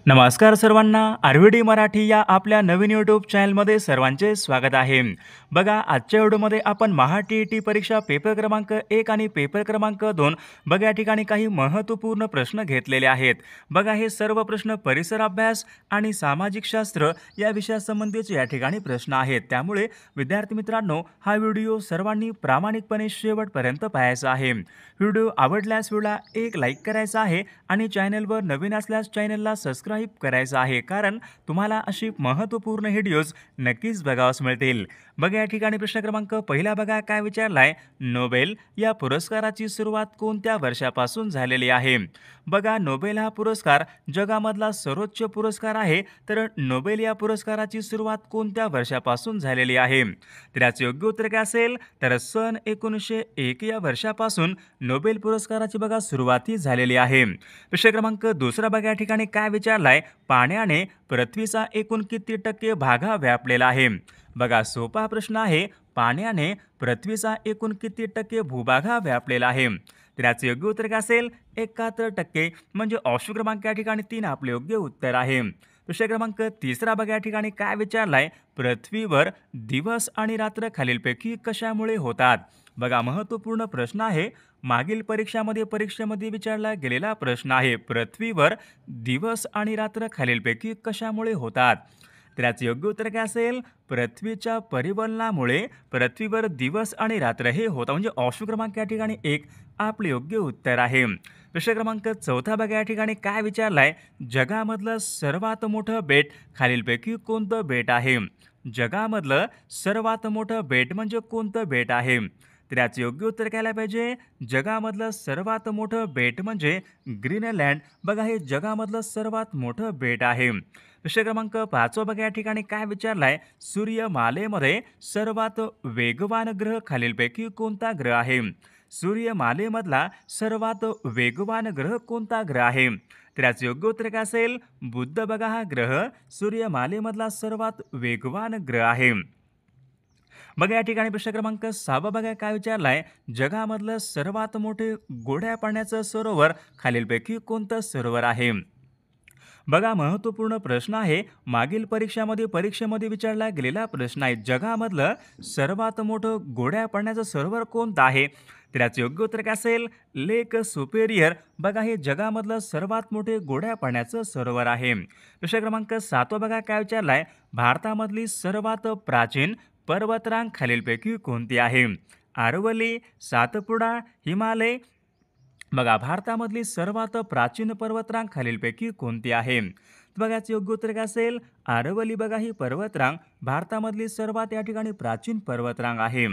नमस्कार सर्वांना. आरव्हीडी मराठी या आपल्या नवीन यूट्यूब चॅनलमध्ये सर्वांचे स्वागत आहे. बघा, आजच्या व्हिडिओमध्ये आपण महा-टी-ई-टी परीक्षा पेपर क्रमांक 1 आणि पेपर क्रमांक 2 बघा या ठिकाणी काही महत्त्वपूर्ण प्रश्न घेतलेले आहेत. बघा, हे सर्व प्रश्न परिसर अभ्यास आणि सामाजिक शास्त्र या विषयासंबंधीचे या ठिकाणी प्रश्न आहेत. त्यामुळे विद्यार्थी मित्रांनो, हा व्हिडिओ सर्वांनी प्रामाणिकपणे शेवटपर्यंत पाहायचा आहे. व्हिडिओ आवडल्यास व्हिडिओला एक लाईक करायचा आहे आणि चॅनलवर नवीन असल्यास चॅनलला सबस्क्राईब करायचं आहे, कारण तुम्हाला अशी महत्त्वपूर्ण व्हिडिओज नक्कीच बघावयास मिळतील. बघा, या ठिकाणी प्रश्न क्रमांक पहिला बघा काय विचारलाय. नोबेल या पुरस्काराची सुरुवात कोणत्या वर्षापासून झालेली आहे? बघा, नोबेल हा पुरस्कार जगामधला सर्वोच्च पुरस्कार आहे. तर नोबेल या पुरस्काराची सुरुवात कोणत्या वर्षापासून झालेली आहे? तर याचे योग्य उत्तर काय असेल? तर सन 1901 या वर्षापासून नोबेल पुरस्काराची बघा सुरुवाती झालेली आहे. प्रश्न क्रमांक दुसरा बघा, या ठिकाणी काय विचारलाय. पाण्याने पृथ्वीचा एकूण किती टक्के भाग हा व्यापलेला आहे? बघा, सोपा प्रश्न आहे. पाण्याने पृथ्वीचा एकूण किती टक्के भूभाग हा व्यापलेला आहे? तर याचे योग्य उत्तर काय असेल? 71%. म्हणजे ऑप्शन क्रमांक या ठिकाणी 3 आपले योग्य उत्तर आहे. प्रश्न क्रमांक तिसरा बघा, या ठिकाणी काय विचारलाय. पृथ्वीवर दिवस आणि रात्र खालीलपैकी कशामुळे होतात? बघा, महत्त्वपूर्ण प्रश्न आहे. मागील परीक्षेमध्ये विचारला गेलेला प्रश्न आहे. पृथ्वीवर दिवस आणि रात्र खालीलपैकी कशामुळे होतात? तर याचे योग्य उत्तर काय असेल? पृथ्वीच्या परिवलनामुळे पृथ्वीवर दिवस आणि रात्र हे होतात. म्हणजे ऑप्शन क्रमांक या ठिकाणी 1 आपले योग्य उत्तर आहे. प्रश्न क्रमांक चौथा बघा, या ठिकाणी काय विचारलाय. जगामधलं सर्वात मोठं बेट खालीलपैकी कोणतं बेट आहे? जगामधलं सर्वात मोठं बेट म्हणजे कोणतं बेट आहे? तर याचे योग्य उत्तर काय पाहिजे? जगामधलं सर्वात मोठं बेट म्हणजे ग्रीनलँड. बघा, हे जगामधलं सर्वात मोठं बेट आहे. प्रश्न क्रमांक 5 बघा, या ठिकाणी काय विचारलाय. सूर्यमालेमध्ये सर्वात वेगवान ग्रह खालीलपैकी कोणता ग्रह आहे? सूर्यमालेमधला सर्वात वेगवान ग्रह कोणता ग्रह आहे? तर याचे योग्य उत्तर काय असेल? बुध. बघा, हा ग्रह सूर्यमालेमधला सर्वात वेगवान ग्रह आहे. बघा, या ठिकाणी प्रश्न क्रमांक 6 बघा काय विचारलाय. जगामधलं सर्वात मोठे गोड्या पाण्याचं सरोवर खालीलपैकी कोणतं सरोवर आहे? बघा, महत्त्वपूर्ण प्रश्न आहे. मागील परीक्षेमध्ये विचारला गेलेला प्रश्न आहे. जगामधलं सर्वात मोठं गोड्या पाण्याचं सरोवर कोणतं आहे? तर याचे योग्य उत्तर काय असेल? लेक सुपेरियर. बघा, हे जगामधलं सर्वात मोठे गोड्या पाण्याचं सरोवर आहे. प्रश्न क्रमांक 7 बघा काय विचारलाय. भारतामधली सर्वात प्राचीन पर्वतरांग खालीलपैकी कोणती आहे? आरवली, सातपुडा, हिमालय. बघा, भारतामधली सर्वात प्राचीन पर्वतरांग खालीलपैकी कोणती आहे? बघा, याचे योग्य उत्तर काय असेल? आरवली. बघा, ही पर्वतरांग भारतामधली सर्वात या ठिकाणी प्राचीन पर्वतरांग आहे.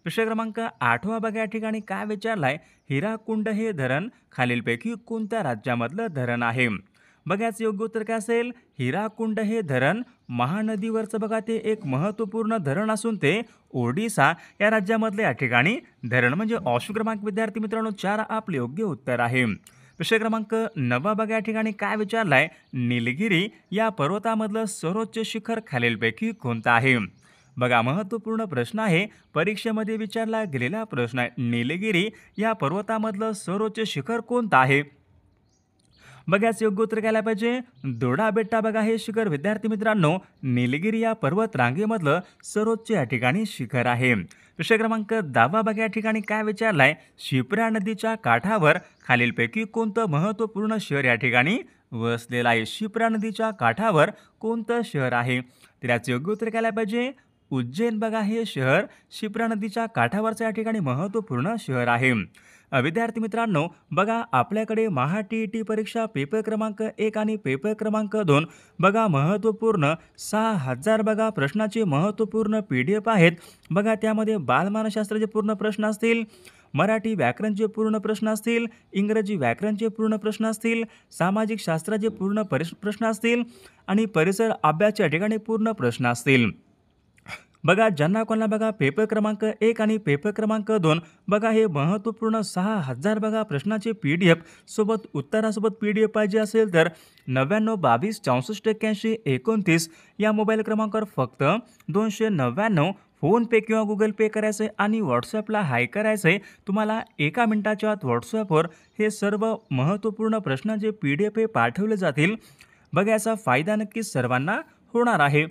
प्रश्न क्रमांक 8 बघा, या ठिकाणी काय विचारलाय. हिराकुंड हे धरण खालीलपैकी कोणत्या राज्यामधलं धरण आहे? बघा, याचे योग्य उत्तर काय असेल? हिराकुंड हे धरण महानदीवरचं बघा ते एक महत्त्वपूर्ण धरण असून ते ओडिसा या राज्यामधले या ठिकाणी धरण. म्हणजे ऑप्शन क्रमांक विद्यार्थी मित्रांनो 4 आपले योग्य उत्तर आहे. प्रश्न क्रमांक 9 बघा, या ठिकाणी काय विचारलाय. निलगिरी या पर्वतामधलं सर्वोच्च शिखर खालीलपैकी कोणतं आहे? बघा, महत्त्वपूर्ण प्रश्न आहे. परीक्षेमध्ये विचारला गेलेला प्रश्न आहे. निलगिरी या पर्वतामधलं सर्वोच्च शिखर कोणतं आहे? बघा, याचं योग्य उत्तर घ्यायला पाहिजे. दोडा बेट्टा. बघा, हे शिखर विद्यार्थी मित्रांनो निलगिरी या पर्वत रांगेमधलं सर्वोच्च या ठिकाणी शिखर आहे. प्रश्न क्रमांक 10 बघा, या ठिकाणी काय विचारलाय. शिप्रा नदीच्या काठावर खालीलपैकी कोणतं महत्त्वपूर्ण शहर या ठिकाणी वसलेलं आहे? शिप्रा नदीच्या काठावर कोणतं शहर आहे? तर याचं योग्य उत्तर घ्यायला पाहिजे. उज्जैन. बघा, हे शहर शिप्रा नदीच्या काठावरचं या ठिकाणी महत्त्वपूर्ण शहर आहे. विद्यार्थी मित्रांनो, बघा, आपल्याकडे महा-टी-ई-टी परीक्षा पेपर क्रमांक 1 आणि पेपर क्रमांक 2 बघा महत्त्वपूर्ण 6000 बघा प्रश्नाचे महत्त्वपूर्ण PDF आहेत. बघा, त्यामध्ये बालमानसशास्त्राचे पूर्ण प्रश्न असतील, मराठी व्याकरणचे पूर्ण प्रश्न असतील, इंग्रजी व्याकरणचे पूर्ण प्रश्न असतील, सामाजिक शास्त्राचे पूर्ण प्रश्न असतील आणि परिसर अभ्यासाच्या ठिकाणी पूर्ण प्रश्न असतील. बघा, ज्यांना कोणाला बघा पेपर क्रमांक 1 आणि पेपर क्रमांक 2 बघा हे महत्त्वपूर्ण 6000 बघा प्रश्नाचे PDF सोबत उत्तरासोबत PDF पाहिजे असेल तर 99 22 64 81 29 या मोबाईल क्रमांकावर फक्त 299 फोनपे किंवा गुगल पे करायचं आहे आणि व्हॉट्सअपला हाय करायचं आहे. तुम्हाला 1 मिनिटाच्या आत व्हॉट्सअपवर हे सर्व महत्त्वपूर्ण प्रश्न जे PDF हे पाठवले जातील. बघा याचा फायदा नक्कीच सर्वांना होणार आहे.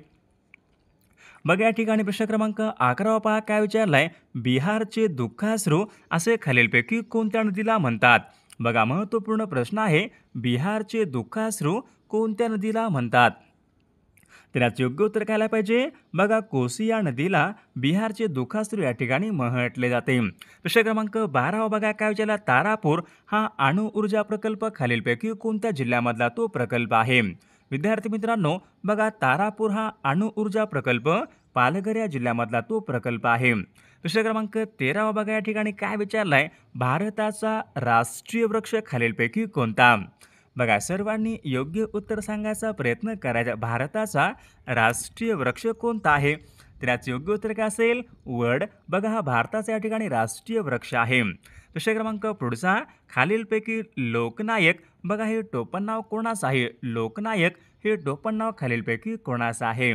बघा या ठिकाणी प्रश्न क्रमांक 11 पहा काय विचारलाय, बिहारचे दुःखाश्रू असे खालीलपैकी कोणत्या नदीला म्हणतात? बघा महत्त्वपूर्ण प्रश्न आहे, बिहारचे दुःखाश्रू कोणत्या नदीला म्हणतात? तर याचं योग्य उत्तर काय आलं पाहिजे? बघा कोसी या नदीला बिहारचे दुःखाश्रू या ठिकाणी म्हटले जाते. प्रश्न क्रमांक 12 बघा काय विचारला, तारापूर हा अणु ऊर्जा प्रकल्प खालीलपैकी कोणत्या जिल्ह्यामधला तो प्रकल्प आहे? विद्यार्थी मित्रांनो, बघा तारापूर हा अणु ऊर्जा प्रकल्प पालघर या जिल्ह्यामधला तो प्रकल्प आहे. प्रश्न क्रमांक 13 बघा या ठिकाणी काय विचारलाय, भारताचा राष्ट्रीय वृक्ष खालीलपैकी कोणता? बघा सर्वांनी योग्य उत्तर सांगायचा प्रयत्न करायचा. भारताचा राष्ट्रीय वृक्ष कोणता आहे? तर याचं योग्य उत्तर काय असेल? वड. बघा हा भारताचा या ठिकाणी राष्ट्रीय वृक्ष आहे. प्रश्न क्रमांक पुढचा, खालीलपैकी लोकनायक बघा हे टोपणनाव कोणाचं आहे? लोकनायक हे टोपणनाव खालीलपैकी कोणाचं आहे?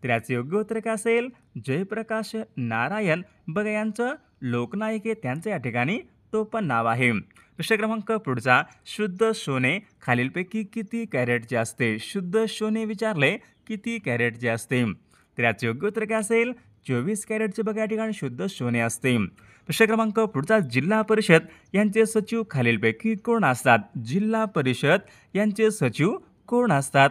तर याचं योग्य उत्तर काय असेल? जयप्रकाश नारायण बघा यांचं लोकनायक हे त्यांचं या ठिकाणी टोपणनाव आहे. प्रश्न क्रमांक पुढचा, शुद्ध सोने खालीलपैकी किती कॅरेटचे असते? शुद्ध सोने विचारले किती कॅरेटचे असते? तर याचे योग्य उत्तर काय असेल? 24 कॅरेटचे बघा या ठिकाणी शुद्ध सोने असते. प्रश्न क्रमांक पुढचा, जिल्हा परिषद यांचे सचिव खालीलपैकी कोण असतात? जिल्हा परिषद यांचे सचिव कोण असतात?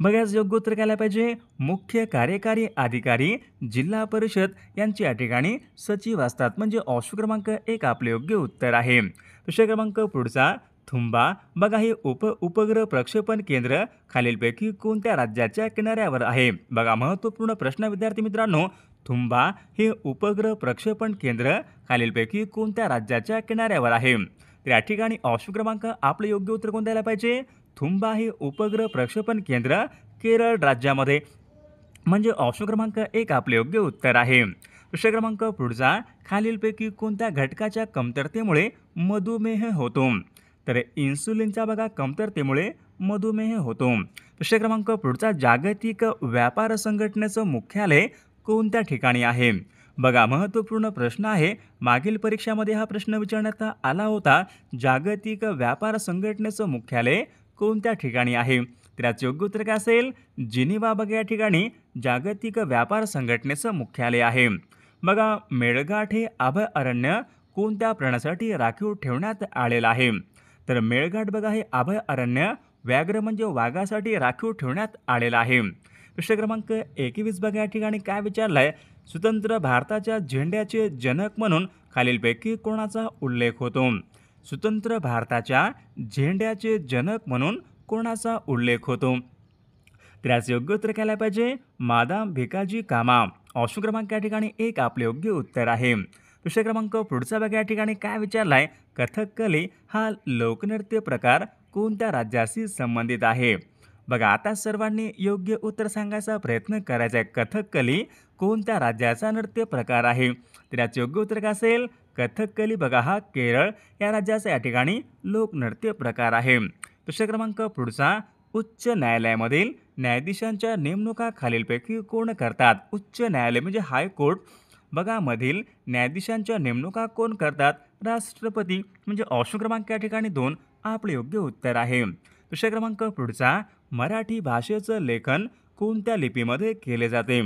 बघा याचं योग्य उत्तर काय आलं पाहिजे? मुख्य कार्यकारी अधिकारी जिल्हा परिषद यांची या ठिकाणी सचिव असतात. म्हणजे ऑप्शन क्रमांक 1 आपले योग्य उत्तर आहे. प्रश्न क्रमांक पुढचा, थुंबा बघा हे उपग्रह प्रक्षेपण केंद्र खालीलपैकी कोणत्या राज्याच्या किनाऱ्यावर आहे? बघा महत्त्वपूर्ण प्रश्न विद्यार्थी मित्रांनो, थुंबा हे उपग्रह प्रक्षेपण केंद्र खालीलपैकी कोणत्या राज्याच्या किनाऱ्यावर आहे? तर या ठिकाणी ऑप्शन क्रमांक आपले योग्य उत्तर कोणतं द्यायला पाहिजे? थुंबा हे उपग्रह प्रक्षेपण केंद्र केरळ राज्यामध्ये, म्हणजे ऑप्शन क्रमांक 1 आपले योग्य उत्तर आहे. प्रश्न क्रमांक पुढचा, खालीलपैकी कोणत्या घटकाच्या कमतरतेमुळे मधुमेह होतो? तर इन्सुलिनच्या बघा कमतरतेमुळे मधुमेह होतो. प्रश्न क्रमांक पुढचा, जागतिक व्यापार संघटनेचं मुख्यालय कोणत्या ठिकाणी आहे? बघा महत्त्वपूर्ण प्रश्न आहे, मागील परीक्षामध्ये हा प्रश्न विचारण्यात आला होता. जागतिक व्यापार संघटनेचं मुख्यालय कोणत्या ठिकाणी आहे? तर याचं योग्य उत्तर काय असेल? जिनिव्हा बघा या ठिकाणी जागतिक व्यापार संघटनेचं मुख्यालय आहे. बघा मेळघाट हे अभयारण्य कोणत्या प्राण्यासाठी राखीव ठेवण्यात आलेलं आहे? तर मेळघाट बघा हे अभयारण्य व्याघ्र म्हणजे वाघासाठी राखीव ठेवण्यात आलेलं आहे. प्रश्न क्रमांक 21 बघा या ठिकाणी काय विचारलाय, स्वतंत्र भारताच्या झेंड्याचे जनक म्हणून खालीलपैकी कोणाचा उल्लेख होतो? स्वतंत्र भारताच्या झेंड्याचे जनक म्हणून कोणाचा उल्लेख होतो? तर याचं योग्य उत्तर काय आलं पाहिजे? मादाम भिकाजी कामा. ऑप्शन क्रमांक या ठिकाणी 1 आपले योग्य उत्तर आहे. प्रश्न क्रमांक पुढचा बघा या ठिकाणी काय विचारलाय, कथकली हा लोकनृत्य प्रकार कोणत्या राज्याशी संबंधित आहे? बघा आता सर्वांनी योग्य उत्तर सांगायचा प्रयत्न करायचा आहे. कथकली कोणत्या राज्याचा नृत्य प्रकार आहे? तर याचं योग्य उत्तर काय असेल? कथकली बघा हा केरळ या राज्याचा या ठिकाणी लोकनृत्य प्रकार आहे. प्रश्न क्रमांक पुढचा, उच्च न्यायालयामधील न्यायाधीशांच्या नेमणुका खालीलपैकी कोण करतात? उच्च न्यायालय म्हणजे हायकोर्ट बघा मधील न्यायाधीशांच्या नेमणुका कोण करतात? राष्ट्रपती. म्हणजे ऑप्शन क्रमांक या ठिकाणी 2 आपले योग्य उत्तर आहे. प्रश्न क्रमांक पुढचा, मराठी भाषेचं लेखन कोणत्या लिपीमध्ये केले जाते?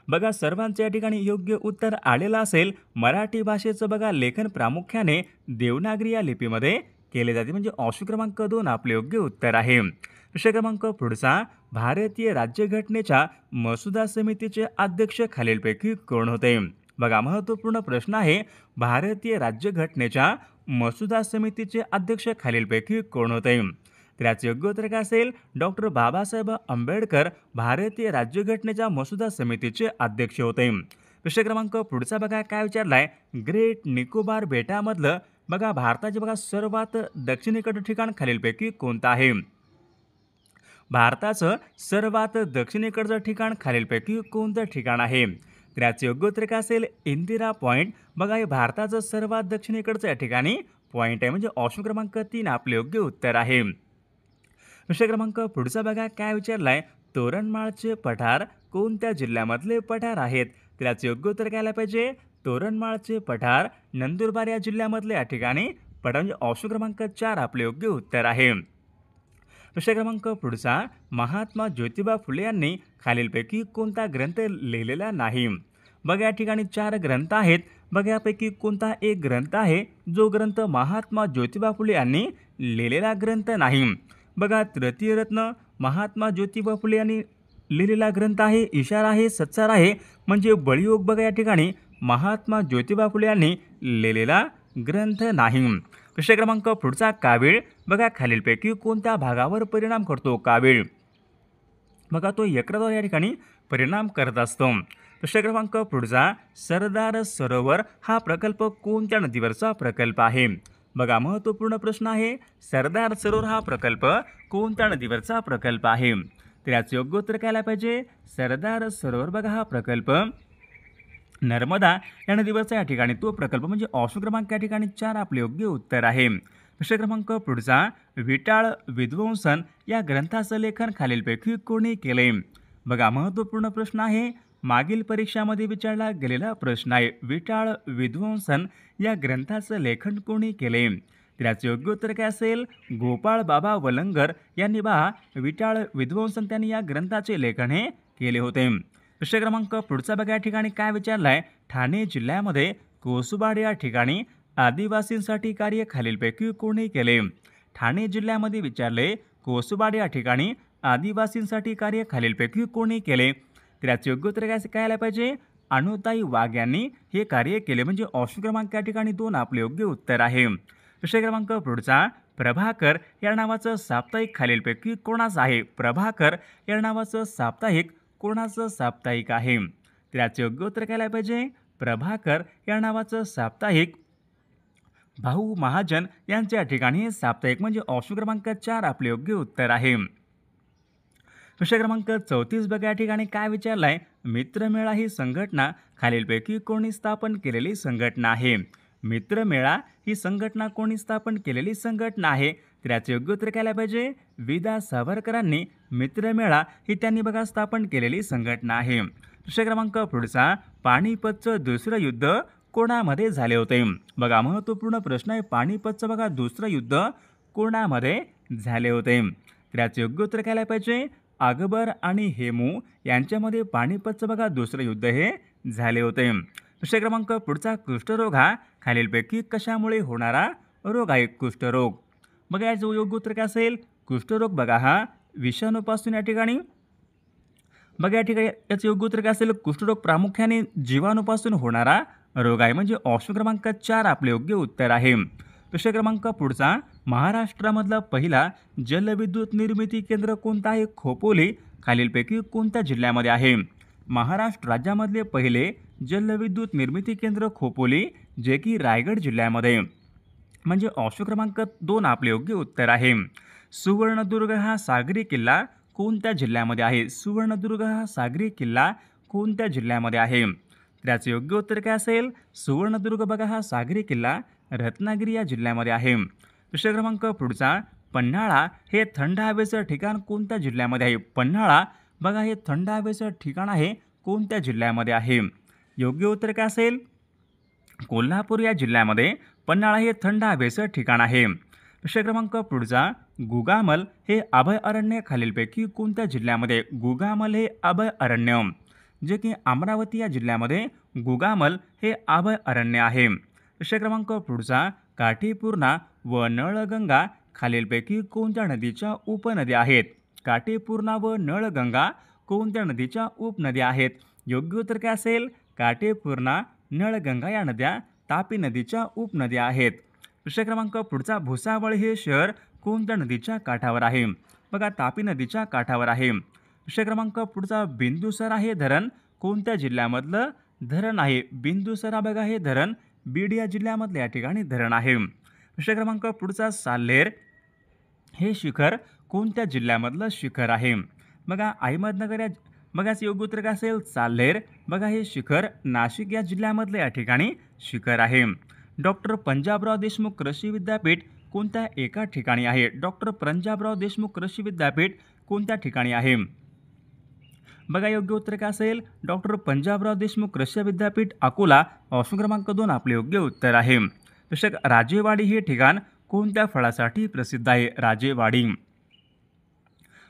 बघा सर्वांच्या या ठिकाणी योग्य उत्तर आलेलं असेल. मराठी भाषेचं बघा लेखन प्रामुख्याने देवनागरी या लिपीमध्ये केले जाते. म्हणजे ऑप्शन क्रमांक 2 आपले योग्य उत्तर आहे. प्रश्न क्रमांक पुढचा, भारतीय राज्यघटनेच्या मसुदा समितीचे अध्यक्ष खालीलपैकी कोण होते? बघा महत्त्वपूर्ण प्रश्न आहे, भारतीय राज्यघटनेच्या मसुदा समितीचे अध्यक्ष खालीलपैकी कोण होते? तर याचं योग्य उत्तर काय असेल? डॉक्टर बाबासाहेब आंबेडकर भारतीय राज्यघटनेच्या मसुदा समितीचे अध्यक्ष होते. प्रश्न क्रमांक पुढचा बघा काय विचारलाय, ग्रेट निकोबार बेटामधलं बघा भारताचे बघा सर्वात दक्षिणेकडचं ठिकाण खालीलपैकी कोणतं आहे? भारताचं सर्वात दक्षिणेकडचं ठिकाण खालीलपैकी कोणतं ठिकाण आहे? तर याचे योग्य उत्तर काय असेल? इंदिरा पॉईंट बघा हे भारताचं सर्वात दक्षिणेकडचं या ठिकाणी पॉईंट आहे. म्हणजे ऑप्शन क्रमांक 3 आपले योग्य उत्तर आहे. प्रश्न क्रमांक पुढचा बघा काय विचारलाय, तोरणमाळचे पठार कोणत्या जिल्ह्यामधले पठार आहेत? तर याचे योग्य उत्तर काय आलं पाहिजे? तोरणमाळचे पठार नंदुरबार या जिल्ह्यामधले या ठिकाणी पठार. म्हणजे ऑप्शन क्रमांक 4 आपले योग्य उत्तर आहे. प्रश्न क्रमांक पुढचा, महात्मा ज्योतिबा फुले यांनी खालीलपैकी कोणता ग्रंथ लिहिलेला नाही? बघा या ठिकाणी 4 ग्रंथ आहेत. बघा यापैकी कोणता एक ग्रंथ आहे जो ग्रंथ महात्मा ज्योतिबा फुले यांनी लिहिलेला ग्रंथ नाही? बघा तृतीय रत्न महात्मा ज्योतिबा फुले यांनी लिहिलेला ग्रंथ आहे, इशारा आहे, सत्सार आहे, म्हणजे बळीयोग. बघा या ठिकाणी महात्मा ज्योतिबा फुले यांनी लिहिलेला ग्रंथ नाही. प्रश्न क्रमांक पुढचा, कावीळ बघा खालीलपैकी कोणत्या भागावर परिणाम करतो? कावीळ बघा तो यकृतावर या ठिकाणी परिणाम करत असतो. प्रश्न क्रमांक पुढचा, सरदार सरोवर हा प्रकल्प कोणत्या नदीवरचा प्रकल्प आहे? बघा महत्त्वपूर्ण प्रश्न आहे. सरदार सरोवर हा प्रकल्प कोणत्या नदीवरचा प्रकल्प आहे? तर याचं योग्य उत्तर काय आलं पाहिजे? सरदार सरोवर बघा हा प्रकल्प नर्मदा या नदीवरचा या ठिकाणी तो प्रकल्प, म्हणजे ऑप्शन क्रमांक या ठिकाणी 4 आपले योग्य उत्तर आहे. प्रश्न क्रमांक पुढचा, विटाळ विध्वंसन या ग्रंथाचं लेखन खालीलपैकी कोणी केले? बघा महत्त्वपूर्ण प्रश्न आहे. मागील परीक्षामध्ये विचारला गेलेला प्रश्न आहे. विटाळ विध्वंसन या ग्रंथाचं लेखन कोणी केले? तर याचं योग्य उत्तर काय असेल? गोपाळ बाबा वलंगर यांनी विटाळ विध्वंसन त्यांनी या ग्रंथाचे लेखन हे केले होते. प्रश्न क्रमांक पुढचा बघा या ठिकाणी काय विचारलाय, ठाणे जिल्ह्यामध्ये कोसुबाड या ठिकाणी आदिवासींसाठी कार्य खालीलपैकी कोणी केले? ठाणे जिल्ह्यामध्ये विचारले कोसुबाड या ठिकाणी आदिवासींसाठी कार्य खालीलपैकी कोणी केले? तर याचे योग्य उत्तर काय आलं पाहिजे? अनुताई वाघ यांनी हे कार्य केले, म्हणजे ऑप्शन क्रमांक या ठिकाणी 2 आपले योग्य उत्तर आहे. प्रश्न क्रमांक पुढचा, प्रभाकर या नावाचं साप्ताहिक खालीलपैकी कोणाचं आहे? प्रभाकर या नावाचं साप्ताहिक कोणाचं साप्ताहिक आहे? तर याचे योग्य उत्तर काय आलं पाहिजे? प्रभाकर या नावाचं साप्ताहिक भाऊ महाजन यांच्या ठिकाणी साप्ताहिक, म्हणजे ऑप्शन क्रमांक 4 आपले योग्य उत्तर आहे. प्रश्न क्रमांक 34 बघा या ठिकाणी काय विचारलाय, मित्रमेळा ही संघटना खालीलपैकी कोणी स्थापन केलेली संघटना आहे? मित्रमेळा ही संघटना कोणी स्थापन केलेली संघटना आहे? तर याचे योग्य उत्तर काय आलं पाहिजे? विदा सावरकरांनी मित्रमेळा ही त्यांनी बघा स्थापन केलेली संघटना आहे. प्रश्न क्रमांक पुढचा, पानिपतचं दुसरं युद्ध कोणामध्ये झाले होते? बघा महत्त्वपूर्ण प्रश्न आहे. पानिपतचं बघा दुसरं युद्ध कोणामध्ये झाले होते? तर याचे योग्य उत्तर काय आलं पाहिजे? अकबर आणि हेमू यांच्यामध्ये पानिपतचं बघा दुसरं युद्ध हे झाले होते. प्रश्न क्रमांक पुढचा, कुष्ठरोग हा खालीलपैकी कशामुळे होणारा रोग आहे? कुष्ठरोग बघा याचं योग्य उत्तर काय असेल? कुष्ठरोग बघा हा विषाणूपासून या ठिकाणी बघा या ठिकाणी याचं योग्य उत्तर काय असेल? कुष्ठरोग प्रामुख्याने जीवाणूपासून होणारा रोग आहे, म्हणजे ऑप्शन क्रमांक 4 आपले योग्य उत्तर आहे. प्रश्न क्रमांक पुढचा, महाराष्ट्रामधला पहिला जलविद्युत निर्मिती केंद्र कोणतं आहे? खोपोली खालीलपैकी कोणत्या जिल्ह्यामध्ये आहे? महाराष्ट्र राज्यामधले पहिले जलविद्युत निर्मिती केंद्र खोपोली, जे की रायगड जिल्ह्यामध्ये, म्हणजे ऑप्शन क्रमांक 2 आपले योग्य उत्तर आहे. सुवर्णदुर्ग हा सागरी किल्ला कोणत्या जिल्ह्यामध्ये आहे? सुवर्णदुर्ग हा सागरी किल्ला कोणत्या जिल्ह्यामध्ये आहे? त्याचे योग्य उत्तर काय असेल? सुवर्णदुर्ग बघा हा सागरी किल्ला रत्नागिरी या जिल्ह्यामध्ये आहे. प्रश्न क्रमांक पुढचा, पन्हाळा हे थंड हवेचं ठिकाण कोणत्या जिल्ह्यामध्ये आहे? पन्हाळा बघा हे थंड हवेचं ठिकाण आहे कोणत्या जिल्ह्यामध्ये आहे? योग्य उत्तर काय असेल? कोल्हापूर या जिल्ह्यामध्ये पन्हाळा हे थंड हवेचं ठिकाण आहे. प्रश्न क्रमांक पुढचा, गुगामल हे अभयारण्य खालीलपैकी कोणत्या जिल्ह्यामध्ये? गुगामल हे अभयारण्य, जे की अमरावती या जिल्ह्यामध्ये गुगामल हे अभयारण्य आहे. प्रश्न क्रमांक पुढचा, काठीपूर्णा व नळगंगा खालीलपैकी कोणत्या नदीच्या उपनद्या आहेत? काठीपूर्णा व नळगंगा कोणत्या नदीच्या उपनद्या आहेत? योग्य उत्तर काय असेल? काठीपूर्णा नळगंगा या नद्या तापी नदीच्या उपनद्या आहेत. प्रश्न क्रमांक पुढचा, भुसावळ हे शहर कोणत्या नदीच्या काठावर आहे? बघा तापी नदीच्या काठावर आहे. प्रश्न क्रमांक पुढचा, बिंदुसरा हे धरण कोणत्या जिल्ह्यामधलं धरण आहे? बिंदुसरा बघा हे धरण बीड या जिल्ह्यामधल्या या ठिकाणी धरण आहे. प्रश्न क्रमांक पुढचा, साल्हेर हे शिखर कोणत्या जिल्ह्यामधलं शिखर आहे? बघा अहमदनगर या बघाच योग्य उत्तर काय असेल? साल्हेर बघा हे शिखर नाशिक या जिल्ह्यामधलं या ठिकाणी शिखर आहे. डॉक्टर पंजाबराव देशमुख कृषी विद्यापीठ कोणत्या एका ठिकाणी आहे? डॉक्टर पंजाबराव देशमुख कृषी विद्यापीठ कोणत्या ठिकाणी आहे? बघा योग्य उत्तर काय असेल? डॉक्टर पंजाबराव देशमुख कृषी विद्यापीठ अकोला, ऑप्शन क्रमांक 2 आपले योग्य उत्तर आहे. तसेच राजेवाडी हे ठिकाण कोणत्या फळासाठी प्रसिद्ध आहे? राजेवाडी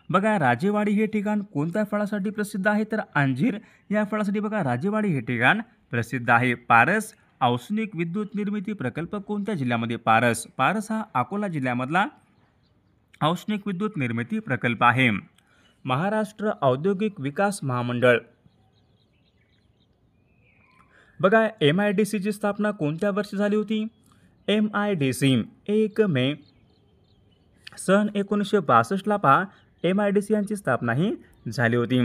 बघा राजेवाडी हे ठिकाण कोणत्या फळासाठी प्रसिद्ध आहे, तर अंजीर या फळासाठी बघा राजेवाडी हे ठिकाण प्रसिद्ध आहे. पारस औष्णिक विद्युत निर्मिती प्रकल्प कोणत्या जिल्ह्यामध्ये, पारस पारस हा अकोला जिल्ह्यामधला औष्णिक विद्युत निर्मिती प्रकल्प आहे. महाराष्ट्र औद्योगिक विकास महामंडळ बघा MIDC ची स्थापना कोणत्या वर्षी झाली होती. MIDC 1 मे सन 1962ला पहा MIDC यांची स्थापना ही झाली होती.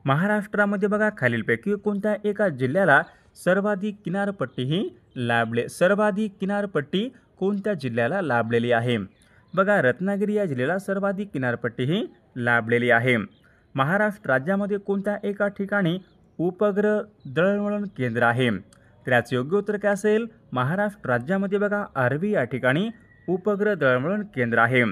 महाराष्ट्रामध्ये बघा खालीलपैकी कोणत्या एका जिल्ह्याला सर्वाधिक किनारपट्टी ही लाभले, सर्वाधिक किनारपट्टी कोणत्या जिल्ह्याला लाभलेली आहे. बघा रत्नागिरी या जिल्ह्याला सर्वाधिक किनारपट्टी ही लाभलेली आहे. महाराष्ट्र राज्यामध्ये कोणत्या एका ठिकाणी उपग्रह दळणवळण केंद्र आहे, तर याचे योग्य उत्तर काय असेल. महाराष्ट्र राज्यामध्ये बघा आर्वी या ठिकाणी उपग्रह दळणवळण केंद्र आहे.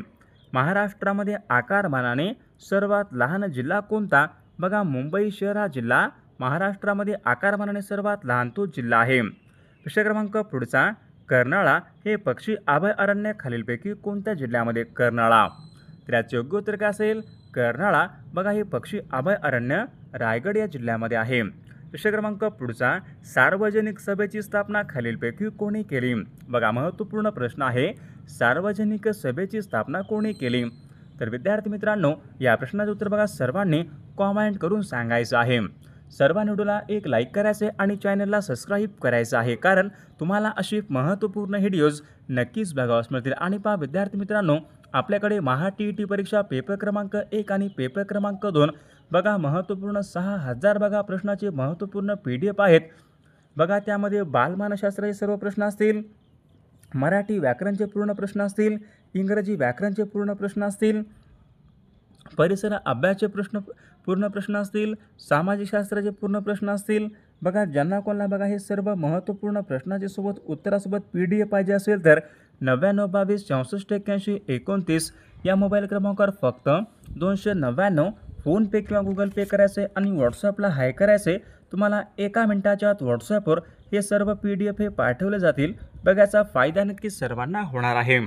महाराष्ट्रामध्ये आकारमानाने सर्वात लहान जिल्हा कोणता, बघा मुंबई शहर हा जिल्हा महाराष्ट्रामध्ये आकारमानाने सर्वात लहान तो जिल्हा आहे. प्रश्न क्रमांक पुढचा, कर्नाळा हे पक्षी अभयारण्य खालीलपैकी कोणत्या जिल्ह्यामध्ये, कर्नाळा, तर याचे योग्य उत्तर काय असेल. कर्नाळा बघा हे पक्षी अभयारण्य रायगड या जिल्ह्यामध्ये आहे. प्रश्न क्रमांक पुढचा, सार्वजनिक सभेची स्थापना खालीलपैकी कोणी केली. बघा महत्त्वपूर्ण प्रश्न आहे, सार्वजनिक सभेची स्थापना कोणी केली. तर विद्यार्थी मित्रांनो या प्रश्नाचं उत्तर बघा सर्वांनी कॉमेंट करून सांगायचं आहे. सर्वांनी व्हिडिओला एक लाईक करायचे आणि चॅनलला सबस्क्राईब करायचं आहे, कारण तुम्हाला अशी महत्त्वपूर्ण व्हिडिओज नक्कीच बघावयास मिळतील. आणि पहा विद्यार्थी मित्रांनो आपल्याकडे TET परीक्षा पेपर क्रमांक 1 आणि पेपर क्रमांक 2 बघा महत्त्वपूर्ण 6000 बघा प्रश्नाचे महत्त्वपूर्ण PDF आहेत. बघा त्यामध्ये बालमानसशास्त्राचे सर्व प्रश्न असतील, मराठी व्याकरणचे पूर्ण प्रश्न असतील, इंग्रजी व्याकरणचे पूर्ण प्रश्न असतील, परिसर अभ्यासाचे पूर्ण प्रश्न असतील, सामाजिक शास्त्राचे पूर्ण प्रश्न असतील. बघा ज्यांना कोणाला बघा हे सर्व महत्त्वपूर्ण प्रश्नाचे सोबत उत्तरासोबत PDF पाहिजे असेल तर 9922 64 81 29 या मोबाईल क्रमांकावर फक्त 299 फोनपे किंवा गुगल पे करायचे आणि व्हॉट्सअपला हाय करायचे. तुम्हाला 1 मिनिटाच्या आत व्हॉट्सअपवर हे सर्व PDF हे पाठवले जातील. बघायचा फायदा नक्की सर्वांना होणार आहे.